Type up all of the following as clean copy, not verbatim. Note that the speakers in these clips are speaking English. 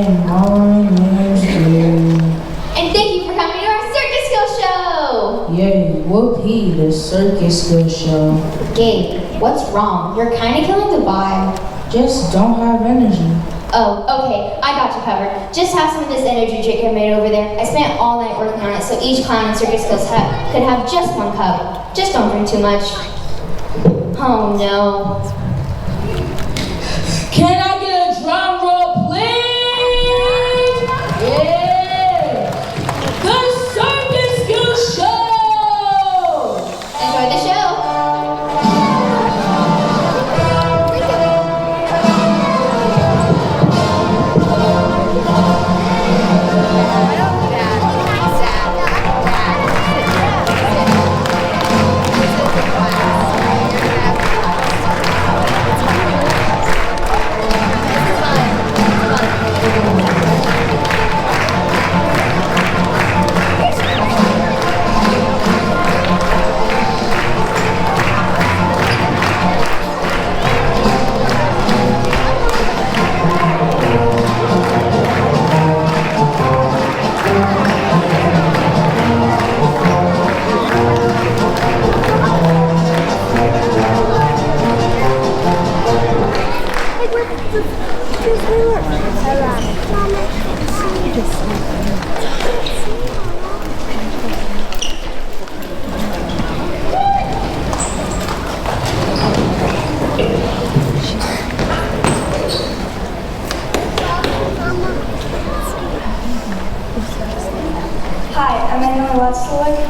And my name's Gabe. And thank you for coming to our Circus Skill Show! Yay, whoopee, the Circus Skill Show. Gabe, what's wrong? You're kind of killing the vibe. Just don't have energy. Oh, okay, I got you covered. Just have some of this energy drink I made over there. I spent all night working on it so each clown in Circus Skills could have just one cup. Just don't drink too much. Oh no. Can I get a drum roll, please? Yeah! The Circus Skill Show! Enjoy the show.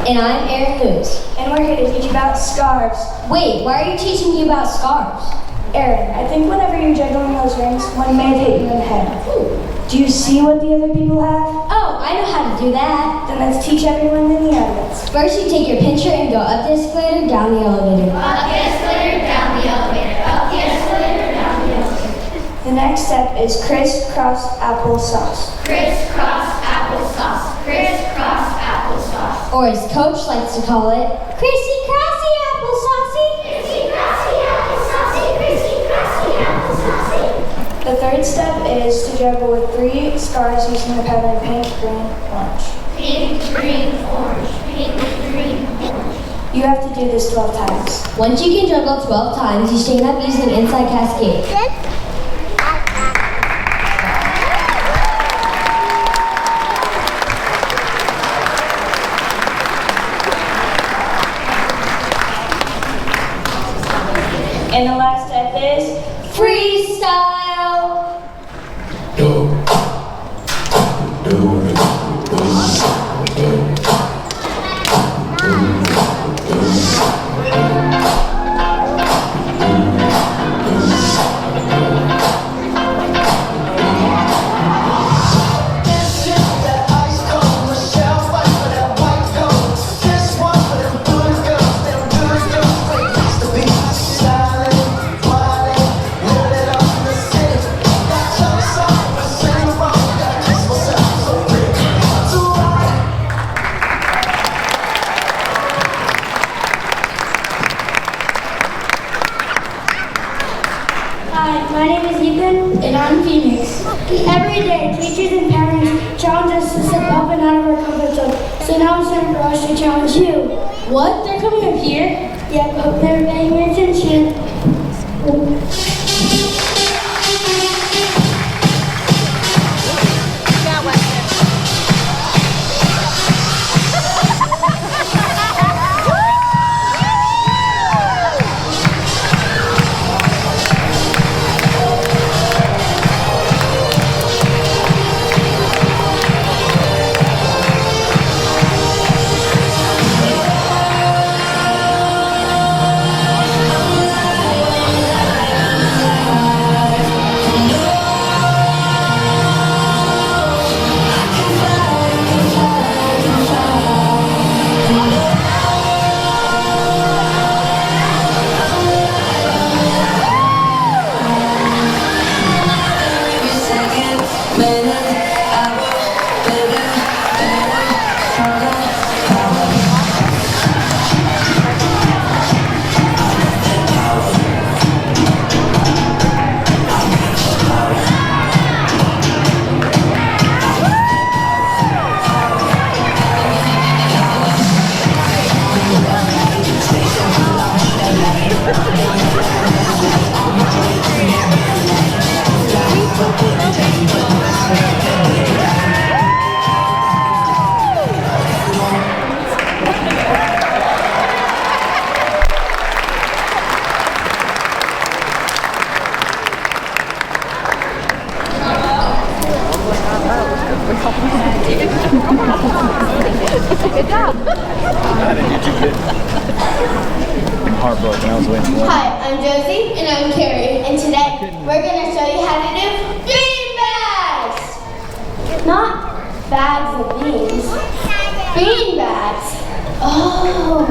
And I'm Aaron Lewis. And we're here to teach you about scarves. Wait, why are you teaching me about scarves? Aaron, I think whenever you're juggling those rings, one may have hit you in the head. Do you see what the other people have? Oh, I know how to do that. Then let's teach everyone in the audience. First, you take your pincher and go up the escalator, down the elevator. Up the escalator, down the elevator. Up the escalator, down the elevator. The next step is crisscross applesauce. Crisscross applesauce. Crisscross applesauce. Or as Coach likes to call it, crissy-crossy applesaucy. Crissy-crossy applesaucy. Crissy-crossy applesaucy. The third step is to juggle with 3 scarves using the pattern pink, green, orange. Pink, green, orange. Pink, green, orange. You have to do this 12 times. Once you can juggle 12 times, you stand up using inside cascade. And the last step is freestyle. Every day, teachers and parents challenge us to step up and out of our comfort zone. So now it's time for us to challenge you. What? They're coming up here? Yep, hope they're paying attention. Heartbroken. I was waiting for it. Hi, I'm Josie. And I'm Carrie. And today, we're going to show you how to do bean bags. Not bags of beans. Bean bags. Oh.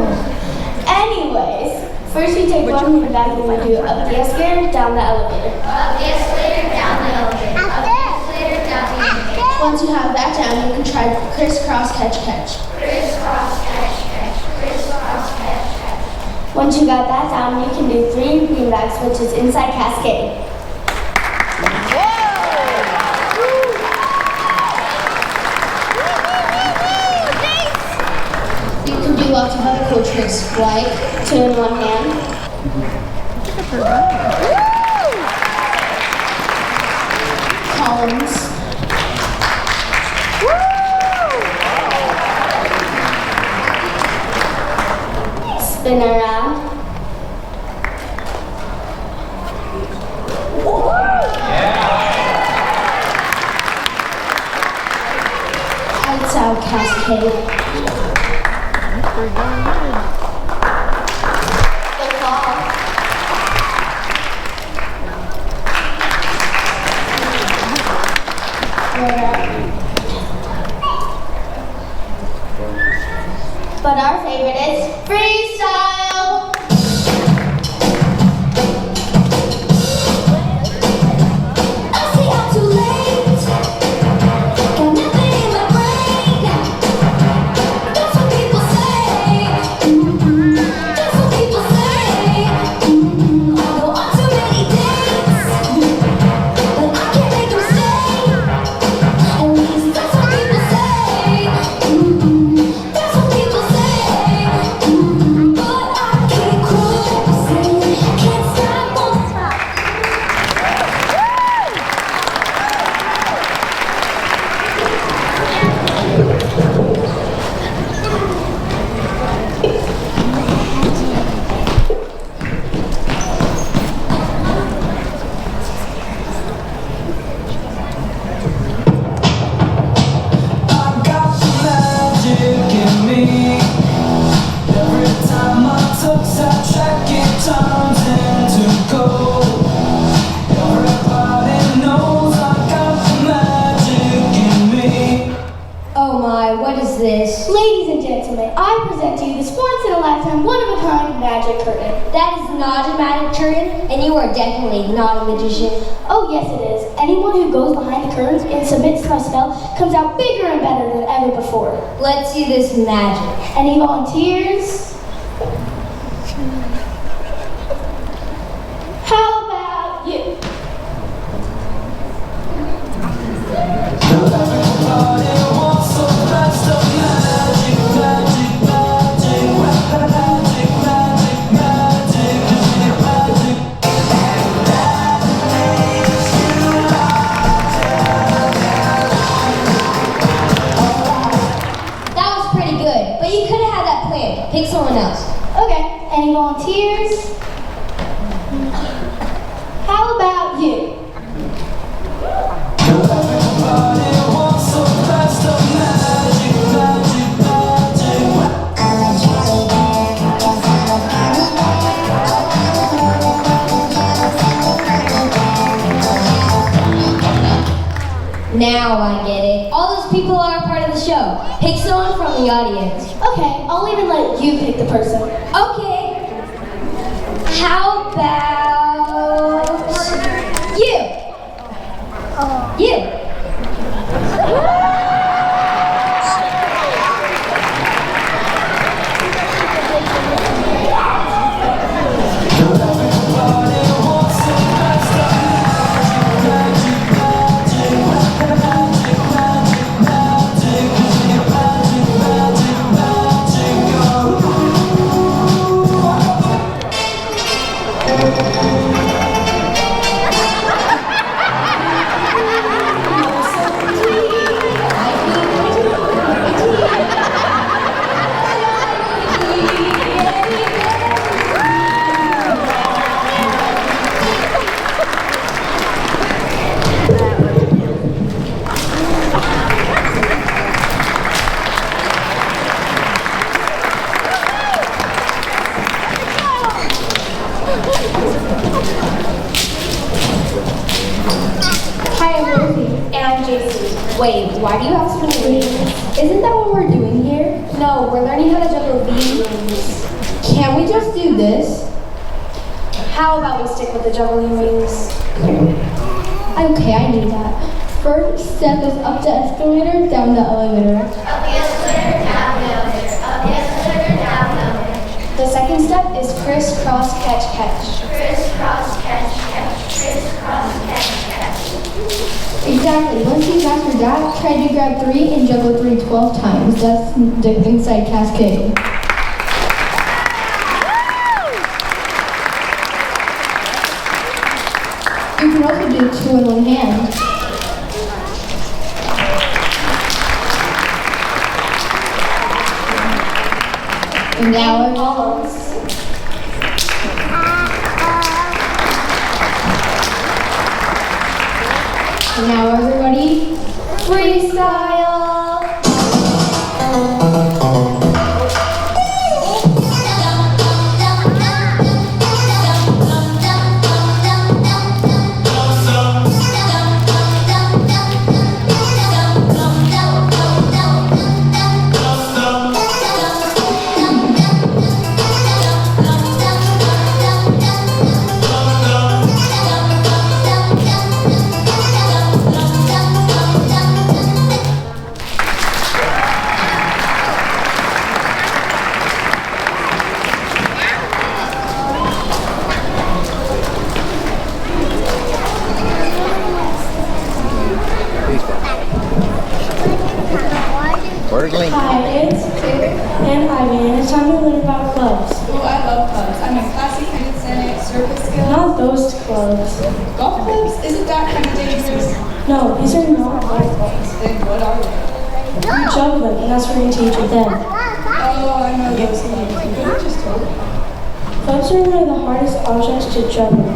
Anyways, first we take one bean bag and we do up the escalator, down the elevator. Up the escalator, down the elevator. Up the escalator, down the elevator. Once you have that down, you can try crisscross catch catch. Crisscross, catch, catch. Crisscross, catch, catch. Once you got that down, you can do 3 bean bags, which is inside cascade. You can do lots of other cool tricks, like 2 in one hand. columns, Spin around. lights out cascade. The fall. But our favorite is freestyle. I say I'm too late. Got nothing in my brain. That's what people say. That's what people say. I go on too many dates, but I can't make them stay. At least that's what people say. That's what people say. But I keep cruising. Can't stop, won't stop. I got the magic in me. Every time I touch that track, it turns into gold. Everybody knows I got the magic in me. Oh my, what is this? Ladies and gentlemen, I present to you this once-in-a-lifetime, one-of-a-kind magic curtain. That is not a magic curtain, and you are definitely not a magician. Oh yes it is. Anyone who goes behind the curtains and submits to my spell comes out bigger and better than ever before. Let's see this magic. Any volunteers? How about you? Everybody wants some best of magic, magic, magic, magic, magic, magic, magic. That was pretty good, but you could have had that planned. Pick someone else. Okay, any volunteers? How about you? Everybody wants some best of magic, magic, magic. Now I get it. All those people are a part of the show. Pick someone from the audience. Okay, I'll even let you pick the person. Okay. How about you? You. Magic, magic, magic, magic, magic, magic, magic, magic, magic. Wait, why do you have so many rings? Isn't that what we're doing here? No, we're learning how to juggle these rings. Can't we just do this? How about we stick with the juggling rings? Okay, I knew that. First step is up the escalator, down the elevator. Up the escalator, down the elevator. Up the escalator, down the elevator. The second step is crisscross catch catch. Crisscross, catch, catch. Crisscross, catch, catch. Exactly. Once you master that, try to grab 3 and juggle 3 12 times. That's the inside cascade. You can also do 2 in one hand. And now it follows. And now everybody, freestyle! Hi, it's and Ivan, and it's time to learn about clubs. Oh, I love clubs. I'm in classy kind of Senate, circus skills. Not those clubs. Golf clubs? Isn't that kind of dangerous? No, these are not golf clubs. Then what are they? You juggle them, and that's what we're going to teach you then. Oh, I know those clubs. You could have just told me. Clubs are one of the hardest objects to juggle.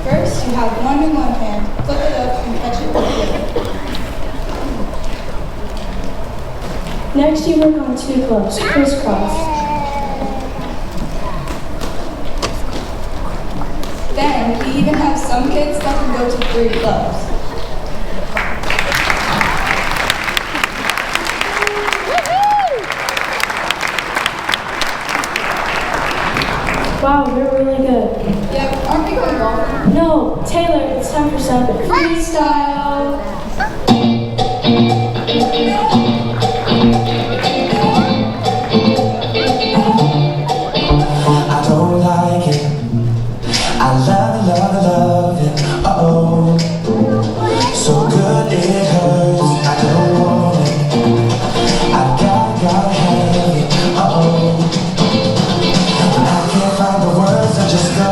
First, you have one in one hand, flip it up, and catch it with the other. Next, you work on 2 clubs, crisscross. Then, we even have some kids that can go to 3 clubs. Wow, you're really good. Yep, aren't we going golfing? No, Taylor, it's time for some freestyle. I don't like it. I love it. Uh-oh. So good it hurts. I don't want it. I gotta have it. Uh-oh. When I can't find the words, I just go.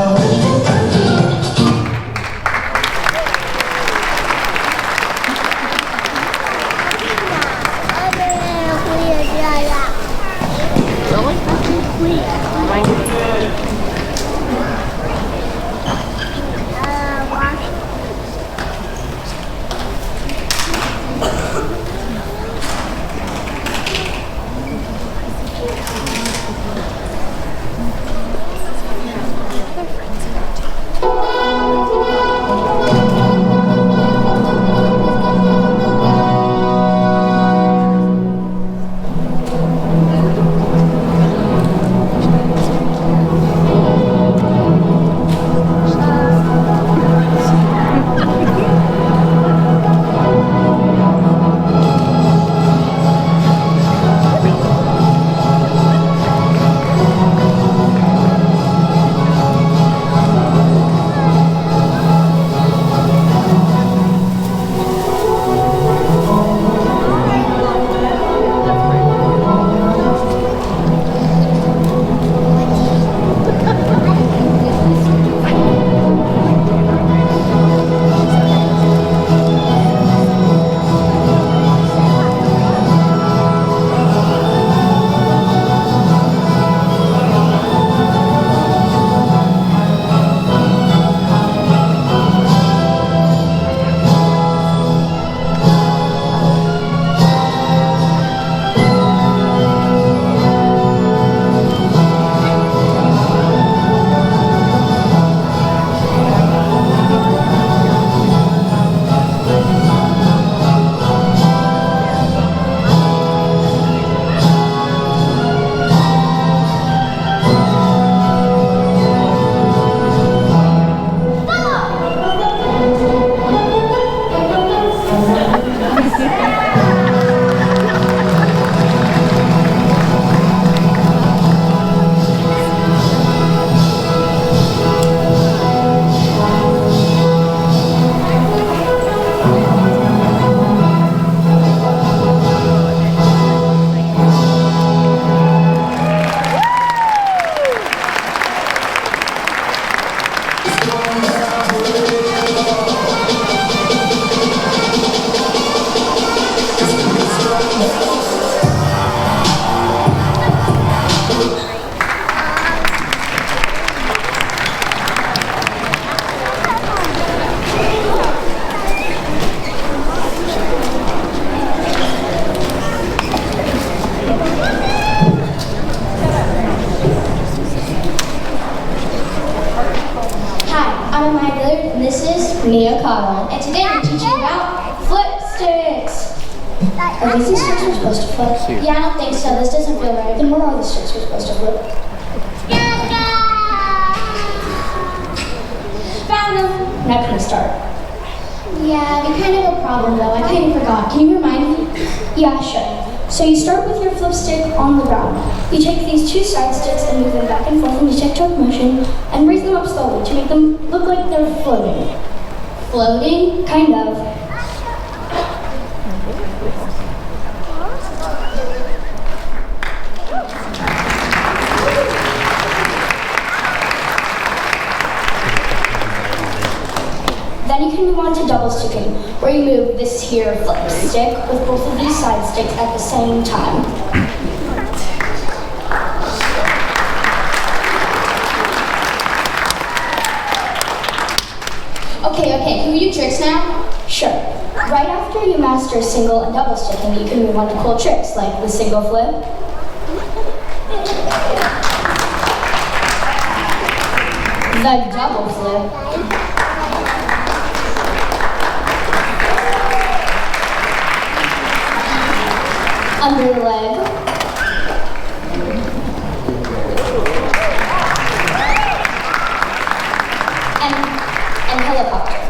Mia Cottle. And today we're teaching about flip sticks. Are these the sticks we're supposed to flip? Yeah, I don't think so. This doesn't feel right. Then what are the sticks we're supposed to flip? Found them. Now can we start? Yeah, we kind of have a problem though. I kind of forgot. Can you remind me? Yeah, sure. So you start with your flip stick on the ground. You take these two side sticks and move them back and forth in a tic-tac motion and raise them up slowly to make them look like they're floating. Floating? Kind of. Then you can move on to double sticking, where you move this here flip stick with both of these side sticks at the same time. Okay, can we do tricks now? Sure. Right after you master single and double sticking, you can move on to cool tricks like the single flip, the double flip, under the leg, and helicopter.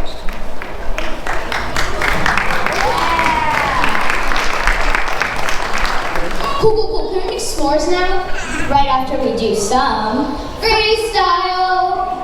Cool. Can we make s'mores now? Right after we do some freestyle.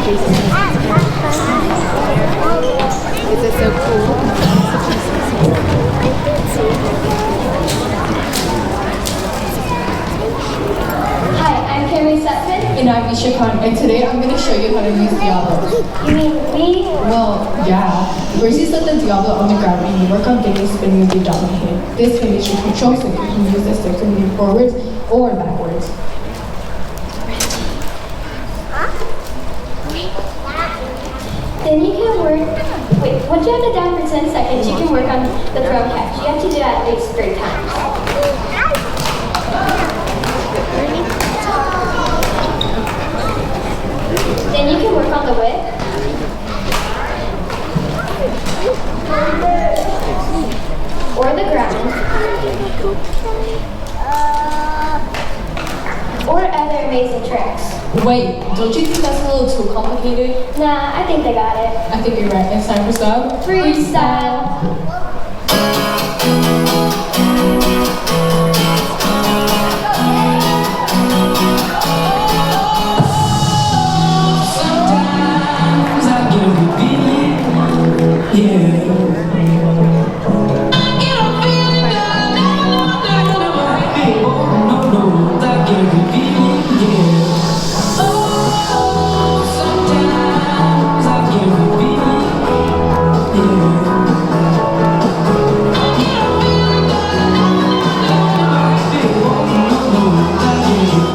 Is it so cool? Hi, I'm Carrie Sutton. And I'm Isha Khan, and today I'm going to show you how to use Diablo. You mean me? Well, yeah. First you set the Diablo on the ground and you work on getting spinning with your dominant hand. This hand is your control stick. You can use this stick to move forwards or backwards. Then you can work. Wait, once you have it down for 10 seconds, you can work on the throw catch. You have to do that at least 3 times. Then you can work on the whip. Or the ground. Or other amazing tricks. Wait, don't you think that's a little too complicated? Nah, I think they got it. I think you're right. It's time for some Freestyle. Sometimes I get a feeling, yeah. I get a feeling that I never had before. No, I get a feeling, yeah. Oh, sometimes I get a feeling, yeah. I get a feeling that I never had before. No, I get it.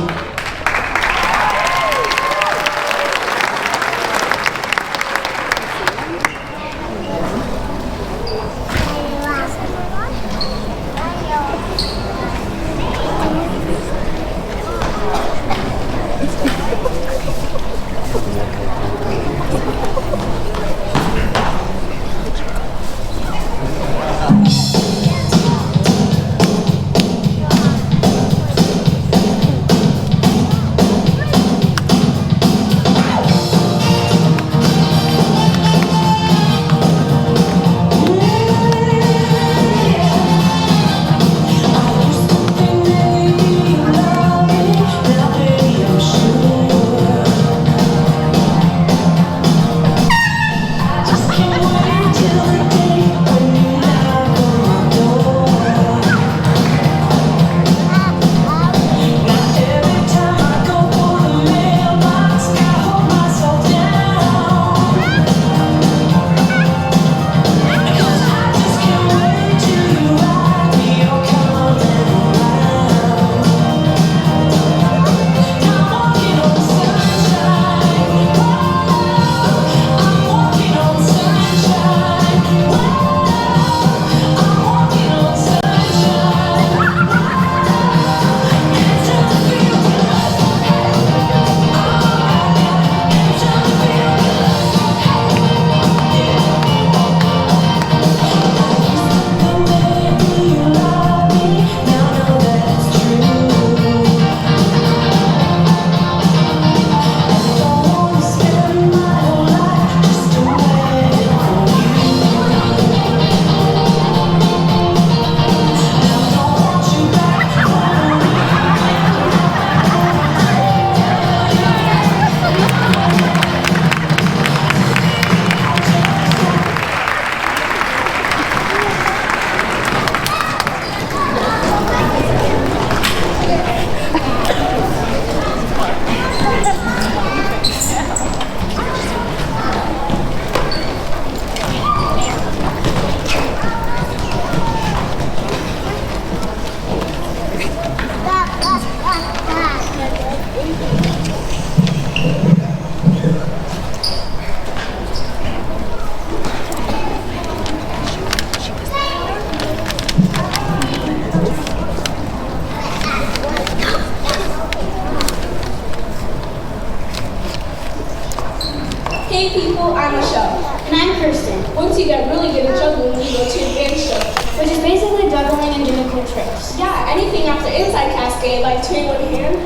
Hey people, I'm Michelle. And I'm Kirsten, Once you get really good at juggling, you go to advanced juggling. which is basically juggling and doing cool tricks. Yeah, anything after inside cascade, like turning one hand.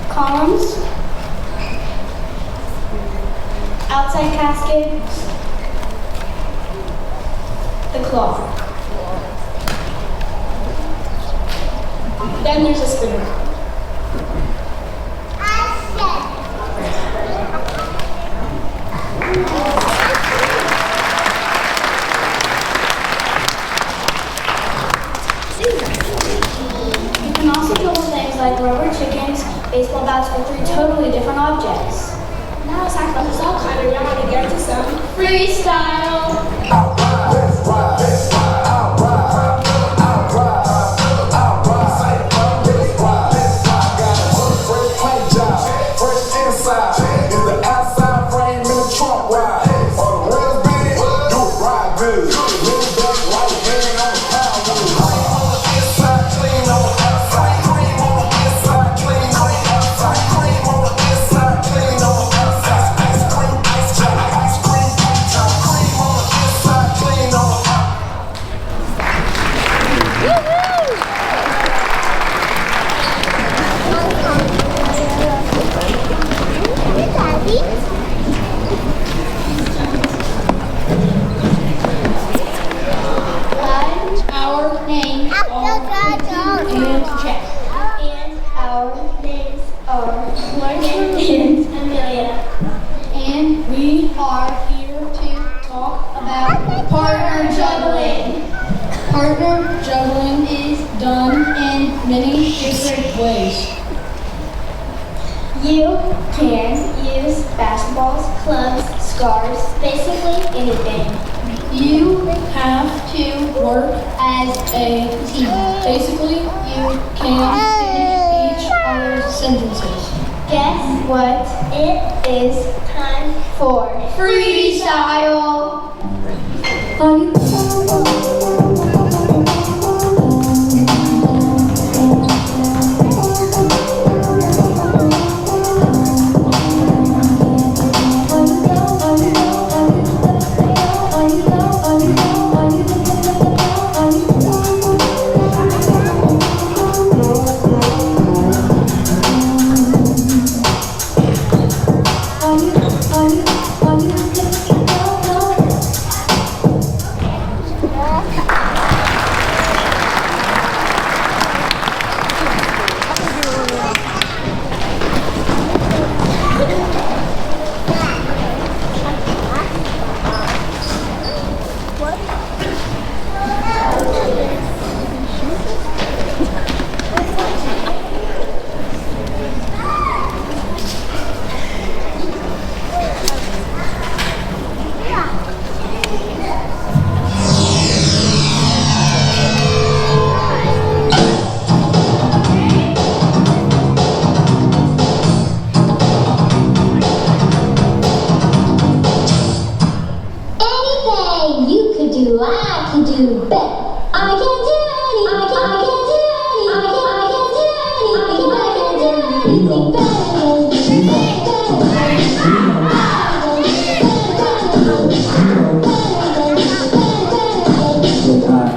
Columns. Outside cascades. The claw. Then there's a spin around. baseball bats were three totally different objects. Now it's like it's all kind of y'all to get to some freestyle. Partner juggling is done in many different ways. You can use basketballs, clubs, scarves, basically anything. You have to work as a team. Basically, you can finish each other's sentences. Guess what? It is time for freestyle. I can do better. I can do anything. I can do anything.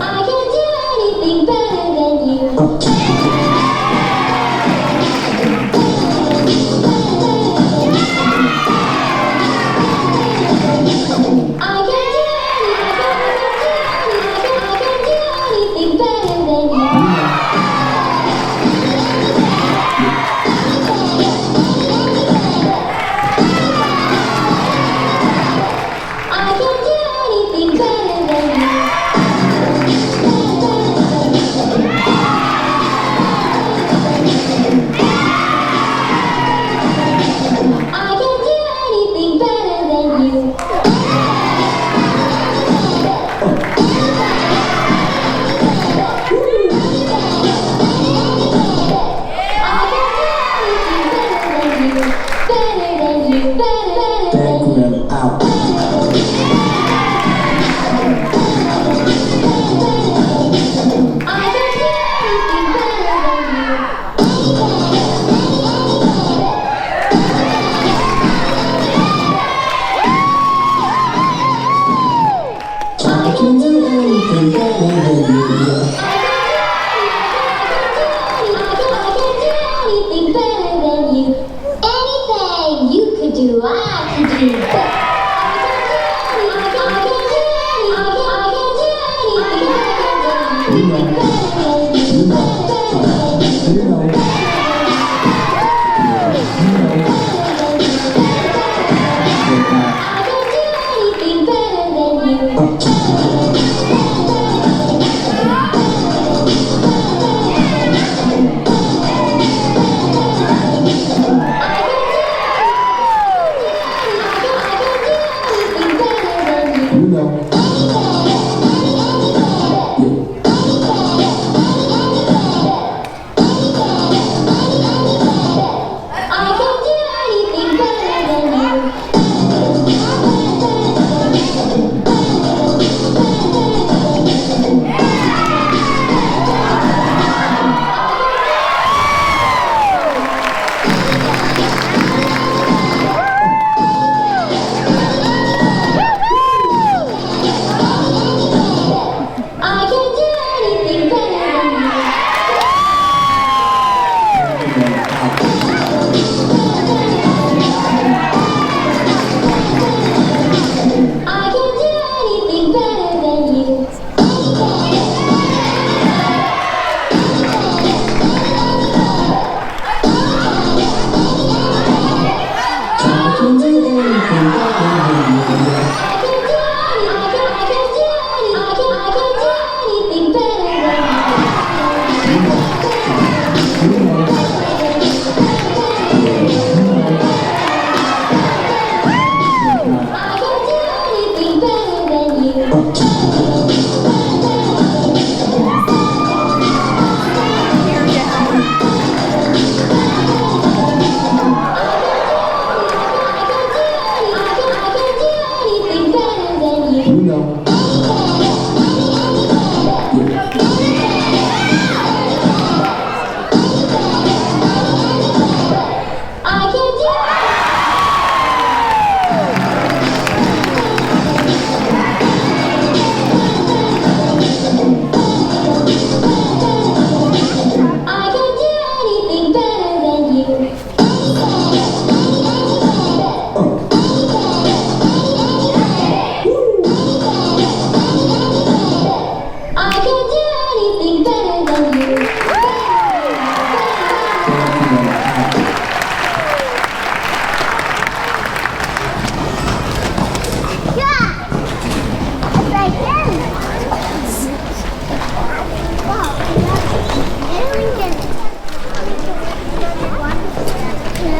I can do anything better than you.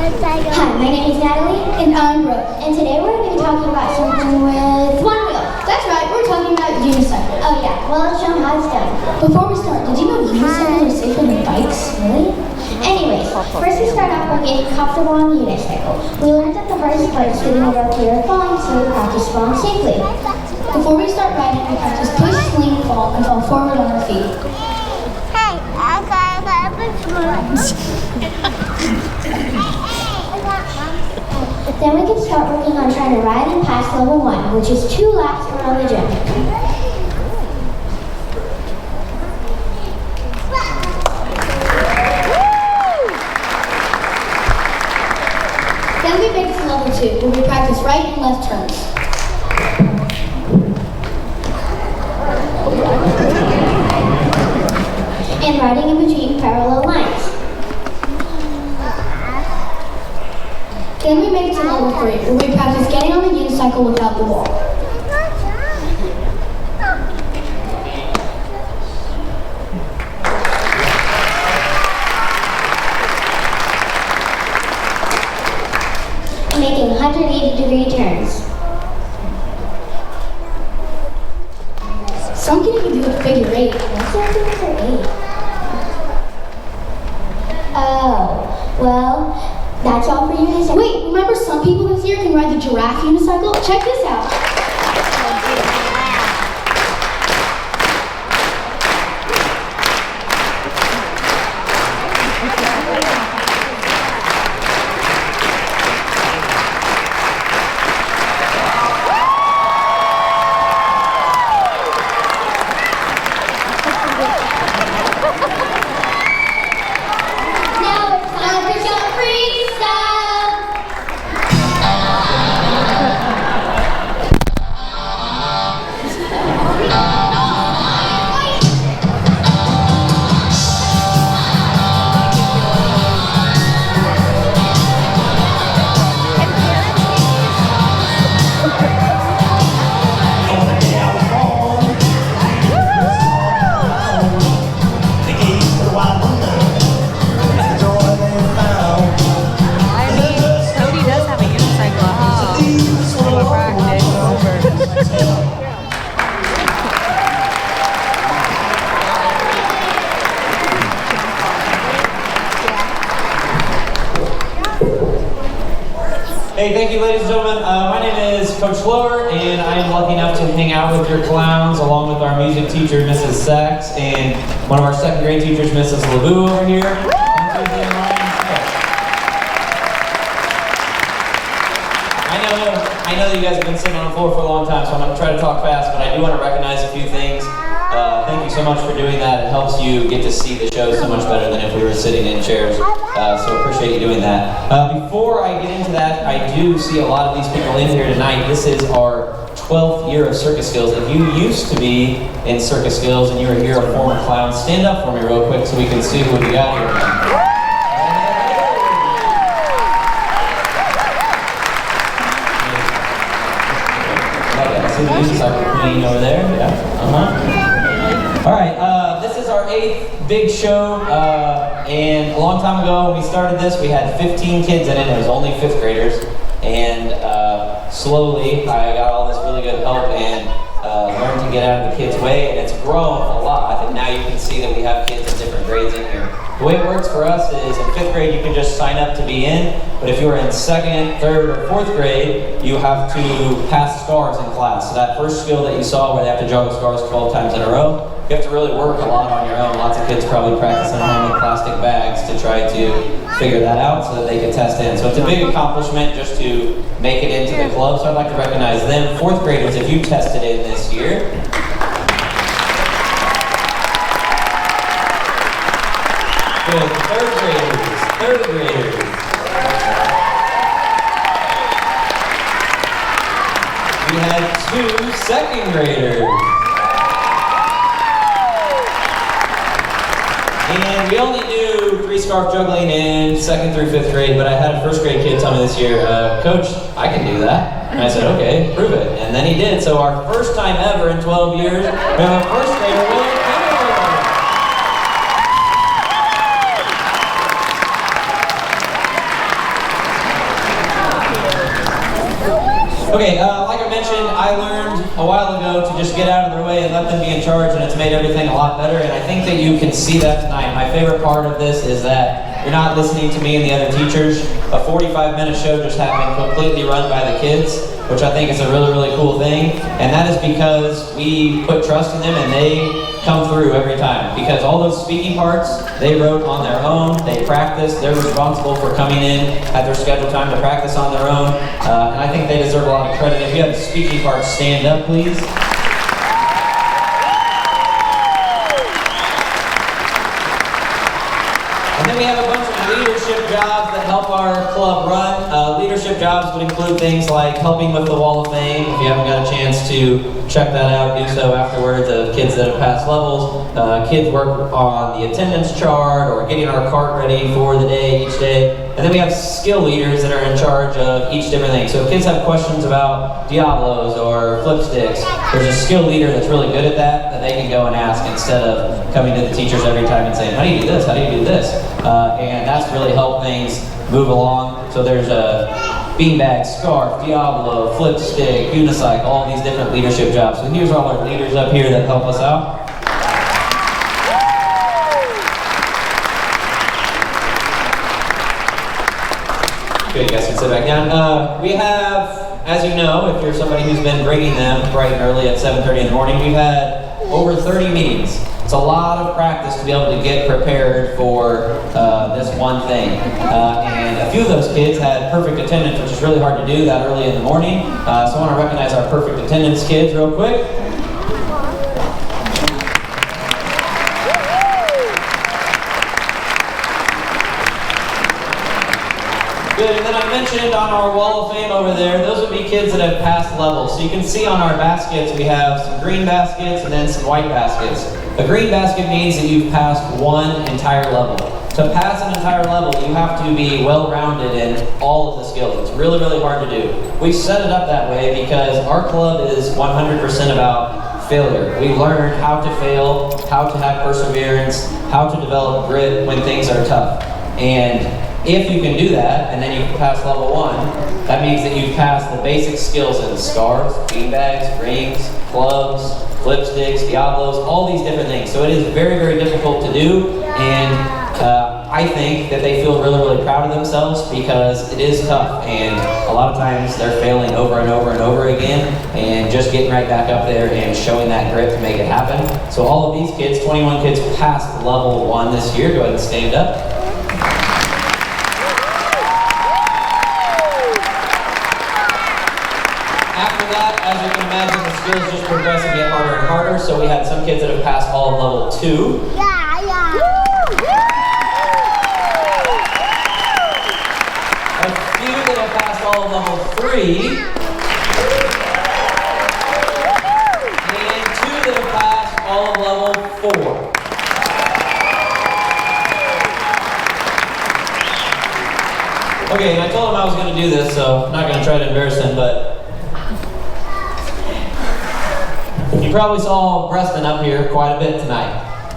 Hi, my name is Natalie. And I'm Brooke. And today we're going to be talking about something with one wheel. That's right, we're talking about unicycles. Oh yeah, well let's show them how it's done. Before we start, did you know unicycles are safer than bikes? Really? Anyways, first we start off by getting comfortable on the unicycle. We learned that the hardest part is getting over fear of falling, so we practice falling safely. Before we start riding, we practice push, swing, fall, and fall forward on our feet. Then we can start working on trying to ride and pass level 1, which is 2 laps around the gym. Then we make it to level 2, where we practice right and left turns. And riding in between parallel lines. Then we make it to level 3, where we practice getting on the unicycle without the wall. Making 180-degree turns. Some can even do a figure 8. What's a figure 8? Oh, well, that's all for you. Wait, remember some people this year can ride the giraffe unicycle? Check this out. Now it's time for some freestyle. On the day I was born, they gave the wild wonder, the joy they found. Cody does have a unicycle at home. From a practice. Hey, thank you, ladies and gentlemen. My name is Coach Lower, and I am lucky enough to hang out with your clowns along with our music teacher, Mrs. Sachs, and one of our second grade teachers, Mrs. LeBou over here. I know that you guys have been sitting on the floor for a long time, so I'm going to try to talk fast, but I do want to recognize a few things. Thank you so much for doing that. It helps you get to see the show so much better than if we were sitting in chairs. So appreciate you doing that. Before I get into that, I do see a lot of these people in here tonight. This is our 12th year of Circus Skills. If you used to be in Circus Skills and you were here a former clown, stand up for me real quick so we can see who we got here. See the unicycle queen over there? Yeah. All right. This is our 8th big show, and a long time ago when we started this, we had 15 kids in it. It was only 5th graders, and slowly I got all this really good help and learned to get out of the kids' way, and it's grown a lot. And now you can see that we have kids in different grades in here. The way it works for us is in 5th grade you can just sign up to be in, but if you're in 2nd, 3rd, or 4th grade, you have to pass scars in class. So that first skill that you saw where they have to juggle scars 12 times in a row, you have to really work a lot on your own. Lots of kids probably practicing home in plastic bags to try to figure that out so that they can test in. So it's a big accomplishment just to make it into the club, so I'd like to recognize them. 4th graders, if you tested in this year. Good. 3rd graders. We had 2 2nd graders. And we only do 3 scarf juggling in 2nd through 5th grade, but I had a 1st grade kid tell me this year, Coach, I can do that. And I said, okay, prove it. And then he did. So our first time ever in 12 years, we have a 1st grader, William. Okay, like I mentioned, I learned a while ago to just get out of their way and let them be in charge, and it's made everything a lot better, and I think that you can see that tonight. My favorite part of this is that you're not listening to me and the other teachers. A 45-minute show just happened, completely run by the kids, which I think is a really, really cool thing, and that is because we put trust in them and they come through every time. Because all those speaking parts, they wrote on their own, they practiced, they're responsible for coming in at their scheduled time to practice on their own, and I think they deserve a lot of credit. If you have the speaking parts, stand up, please. And then we have a bunch of leadership jobs that help our club run. Leadership jobs would include things like helping with the Wall of Fame. If you haven't got a chance to check that out, do so afterwards, of kids that have passed levels. Kids work on the attendance chart or getting our cart ready for the day each day. And then we have skill leaders that are in charge of each different thing. So if kids have questions about Diablos or flip sticks, there's a skill leader that's really good at that they can go and ask instead of coming to the teachers every time and saying, how do you do this, how do you do this? And that's really helped things move along. So there's a beanbag, scarf, Diablo, flip stick, unicycle, all these different leadership jobs. So here's all our leaders up here that help us out. Good, you guys can sit back down. We have, as you know, if you're somebody who's been bringing them bright and early at 7:30 in the morning, we've had over 30 meetings. It's a lot of practice to be able to get prepared for this one thing. And a few of those kids had perfect attendance, which is really hard to do that early in the morning. So I want to recognize our perfect attendance kids real quick. Good, and then I mentioned on our Wall of Fame over there, those would be kids that have passed levels. So you can see on our baskets, we have some green baskets and then some white baskets. A green basket means that you've passed one entire level. To pass an entire level, you have to be well-rounded in all of the skills. It's really, really hard to do. We set it up that way because our club is 100% about failure. We learn how to fail, how to have perseverance, how to develop grit when things are tough. And if you can do that, and then you can pass level 1, that means that you've passed the basic skills in scarves, beanbags, rings, clubs, flip sticks, Diablos, all these different things. So it is very, very difficult to do, and I think that they feel really, really proud of themselves because it is tough, and a lot of times they're failing over and over and over again, and just getting right back up there and showing that grit to make it happen. So all of these kids, 21 kids, passed level 1 this year. Go ahead and stand up. As you can imagine, the skills just progress and get harder and harder. So we had some kids that have passed all of level 2. A few that have passed all of level 3. And 2 that have passed all of level 4. Okay, and I told him I was going to do this, so I'm not going to try to embarrass him, but you probably saw Preston up here quite a bit tonight.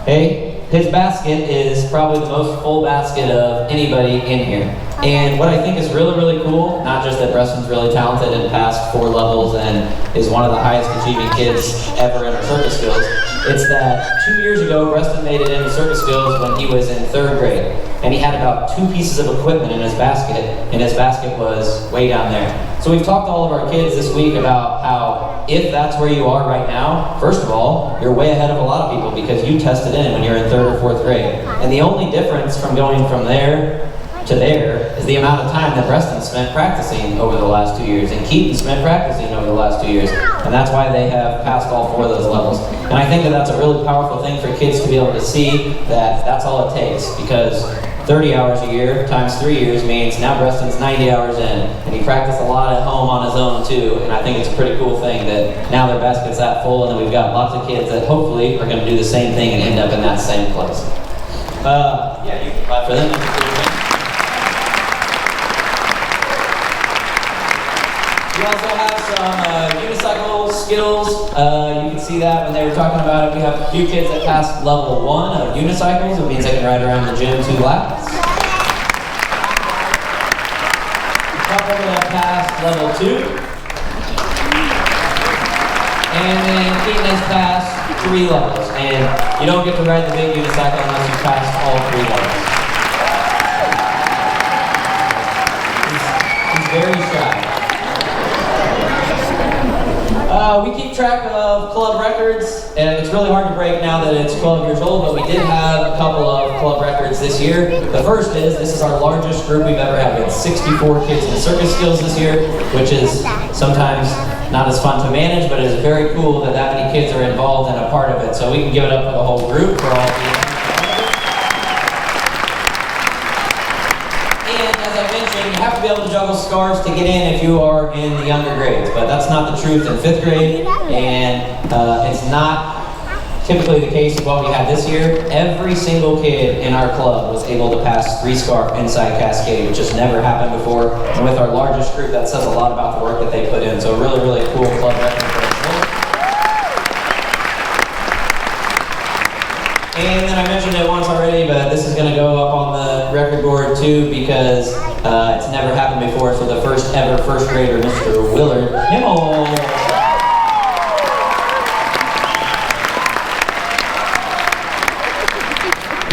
Hey, his basket is probably the most full basket of anybody in here. And what I think is really, really cool, not just that Preston's really talented and passed 4 levels and is one of the highest achieving kids ever in our circus skills, it's that 2 years ago, Preston made it into circus skills when he was in 3rd grade. And he had about 2 pieces of equipment in his basket, and his basket was way down there. So we've talked to all of our kids this week about how if that's where you are right now, first of all, you're way ahead of a lot of people because you tested in when you're in 3rd or 4th grade. And the only difference from going from there to there is the amount of time that Preston spent practicing over the last 2 years and Keaton spent practicing over the last 2 years. And that's why they have passed all 4 of those levels. And I think that that's a really powerful thing for kids to be able to see that that's all it takes, because 30 hours a year times 3 years means now Preston's 90 hours in, and he practiced a lot at home on his own too, and I think it's a pretty cool thing that now their basket's that full, and then we've got lots of kids that hopefully are going to do the same thing and end up in that same place. Yeah, you can clap for them. We also have some unicycle skills. You can see that when they were talking about it. We have a few kids that passed level 1 of unicycles. It means they can ride around the gym 2 laps. A couple that passed level 2. And then Keaton has passed 3 levels. And you don't get to ride the big unicycle unless you pass all 3 levels. He's very shy. We keep track of club records, and it's really hard to break now that it's 12 years old, but we did have a couple of club records this year. The first is, this is our largest group we've ever had. We had 64 kids in circus skills this year, which is sometimes not as fun to manage, but it is very cool that that many kids are involved and a part of it. So we can give it up for the whole group, for all of you. You have to be able to juggle scarves to get in if you are in the younger grades, but that's not the truth in 5th grade, and it's not typically the case of what we had this year. Every single kid in our club was able to pass 3 scarf inside Cascade, which just never happened before, and with our largest group, that says a lot about the work that they put in, so really, really cool club record for us. And then I mentioned it once already, but this is going to go up on the record board too because it's never happened before for the first ever first grader, Mr. Willard Himmel.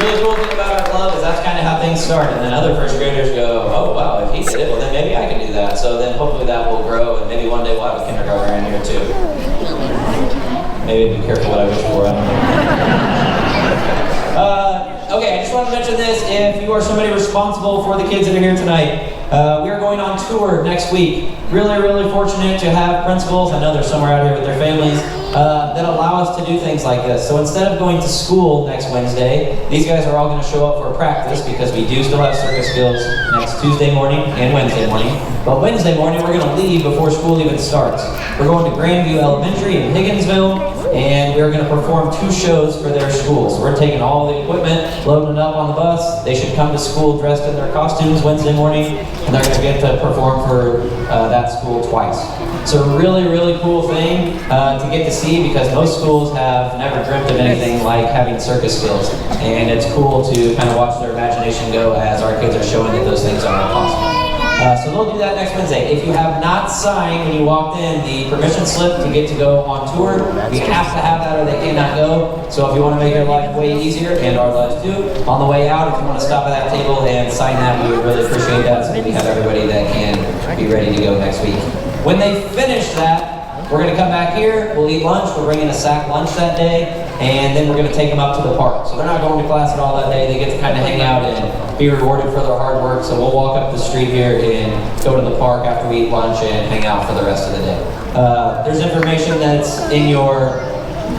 Really cool thing about our club is that's kind of how things start, and then other first graders go, oh wow, if he did it, well then maybe I can do that. So then hopefully that will grow, and maybe one day we'll have a kindergartner in here too. Maybe be careful what I wish for, I don't know. Okay, I just want to mention this. If you are somebody responsible for the kids that are here tonight, we are going on tour next week. Really, really fortunate to have principals, I know they're somewhere out here with their families, that allow us to do things like this. So instead of going to school next Wednesday, these guys are all going to show up for practice because we do still have circus skills next Tuesday morning and Wednesday morning. But Wednesday morning, we're going to leave before school even starts. We're going to Grandview Elementary in Higginsville, and we're going to perform 2 shows for their school. So we're taking all the equipment, loading it up on the bus. They should come to school dressed in their costumes Wednesday morning, and they're going to get to perform for that school twice. It's a really, really cool thing to get to see because most schools have never dreamt of anything like having circus skills. And it's cool to kind of watch their imagination go as our kids are showing that those things are possible. So they'll do that next Wednesday. If you have not signed when you walked in the permission slip to get to go on tour, you have to have that or they cannot go. So if you want to make your life way easier, and our lives too, on the way out, if you want to stop at that table and sign that, we would really appreciate that so we have everybody that can be ready to go next week. When they finish that, we're going to come back here, we'll eat lunch, we're bringing a sack lunch that day, and then we're going to take them up to the park. So they're not going to class at all that day, they get to kind of hang out and be rewarded for their hard work. So we'll walk up the street here and go to the park after we eat lunch and hang out for the rest of the day. There's information that's in your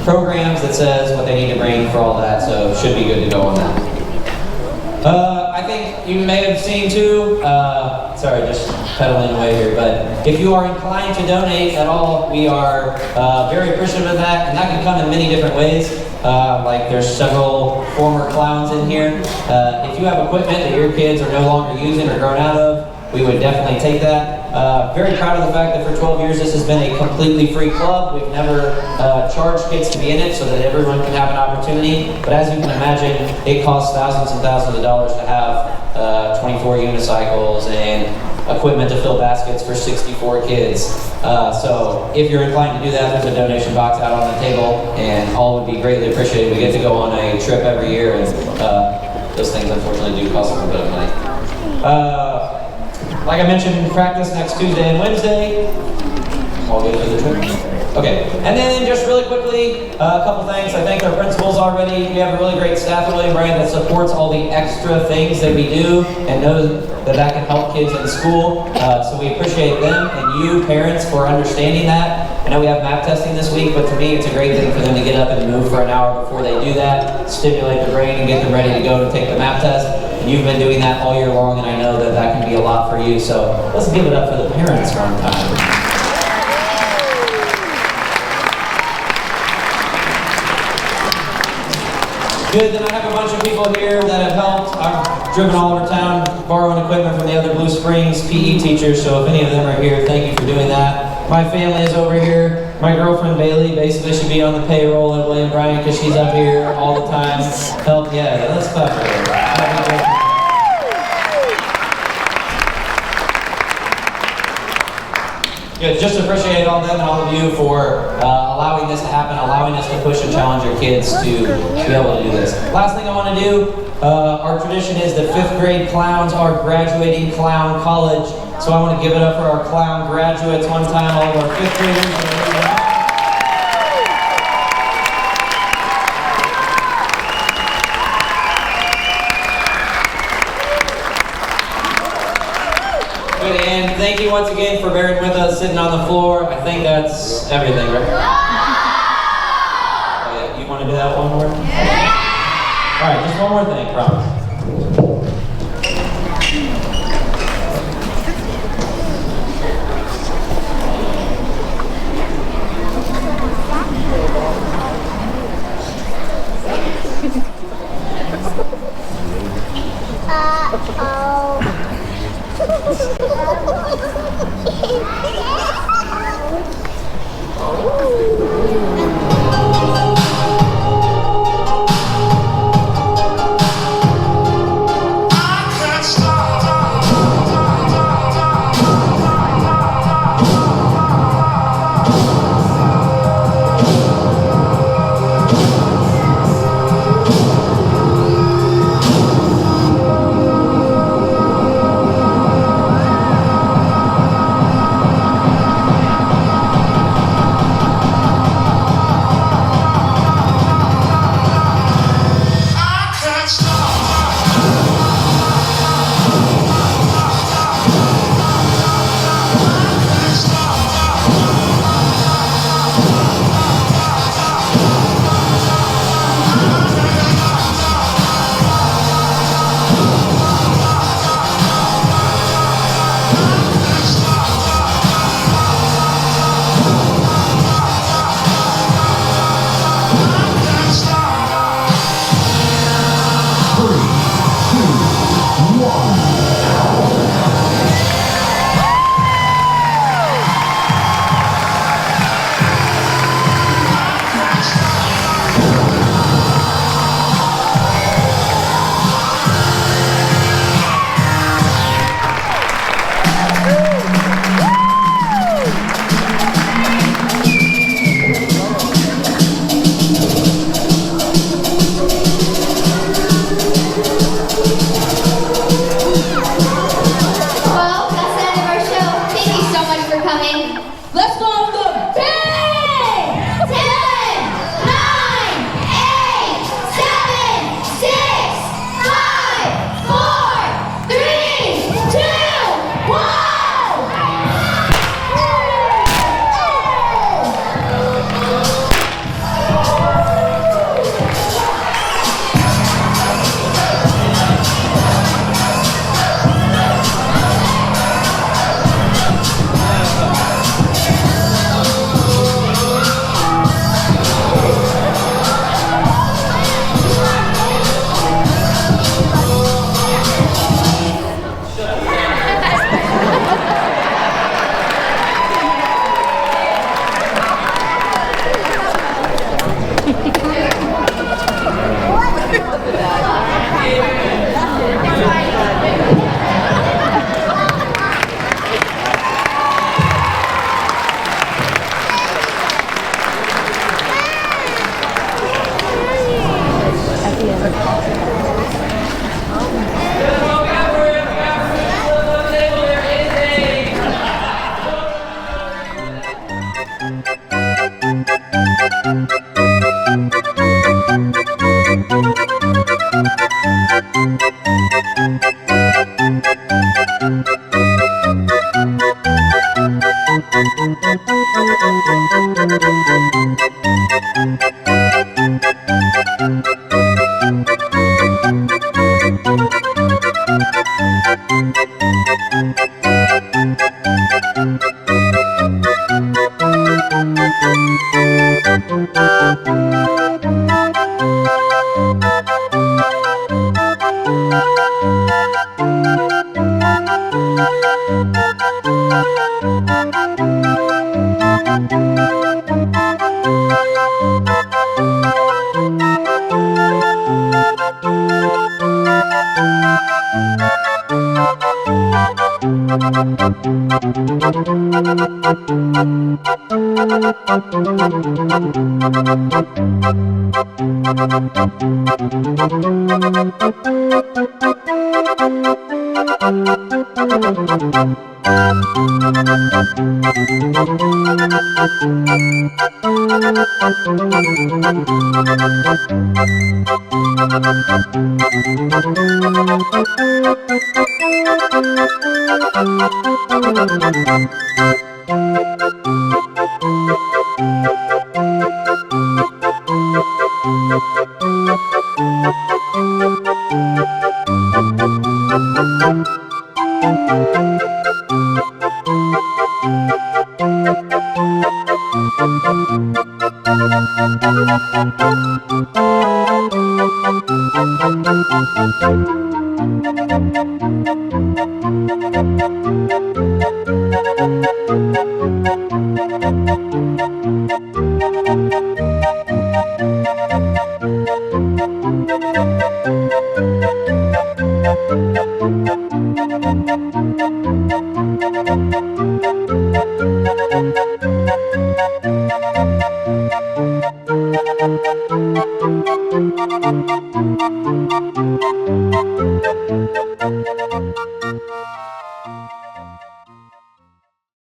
programs that says what they need to bring for all that, so should be good to go on that. I think you may have seen too, sorry, just pedaling away here, but if you are inclined to donate at all, we are very appreciative of that, and that can come in many different ways. Like there's several former clowns in here. If you have equipment that your kids are no longer using or grown out of, we would definitely take that. Very proud of the fact that for 12 years this has been a completely free club. We've never charged kids to be in it so that everyone can have an opportunity. But as you can imagine, it costs thousands and thousands of dollars to have 24 unicycles and equipment to fill baskets for 64 kids. So if you're inclined to do that, there's a donation box out on the table, and all would be greatly appreciated. We get to go on a trip every year, and those things unfortunately do cost a little bit of money. Like I mentioned, practice next Tuesday and Wednesday. All good for the trip? Okay, and then just really quickly, a couple things. I thank our principals already. We have a really great staff at William Bryant that supports all the extra things that we do and knows that that can help kids in school. So we appreciate them and you, parents, for understanding that. I know we have map testing this week, but to me it's a great thing for them to get up and move for an hour before they do that, stimulate the brain and get them ready to go to take the map test. And you've been doing that all year long, and I know that that can be a lot for you. So let's give it up for the parents for on time. Good, then I have a bunch of people here that have helped. I've driven all over town, borrowing equipment from the other Blue Springs PE teachers, so if any of them are here, thank you for doing that. My family is over here. My girlfriend Bailey basically should be on the payroll at William Bryant because she's up here all the time. Help, yeah, let's clap for her. Good. Just appreciate all them and all of you for allowing this to happen, allowing us to push and challenge your kids to be able to do this. Last thing I want to do, our tradition is that 5th grade clowns are graduating clown college. So I want to give it up for our clown graduates one time, all of our 5th graders. And thank you once again for bearing with us, sitting on the floor. I think that's everything, right? Oh, yeah. You want to do that one more? Yeah. All right, just one more thing, promise.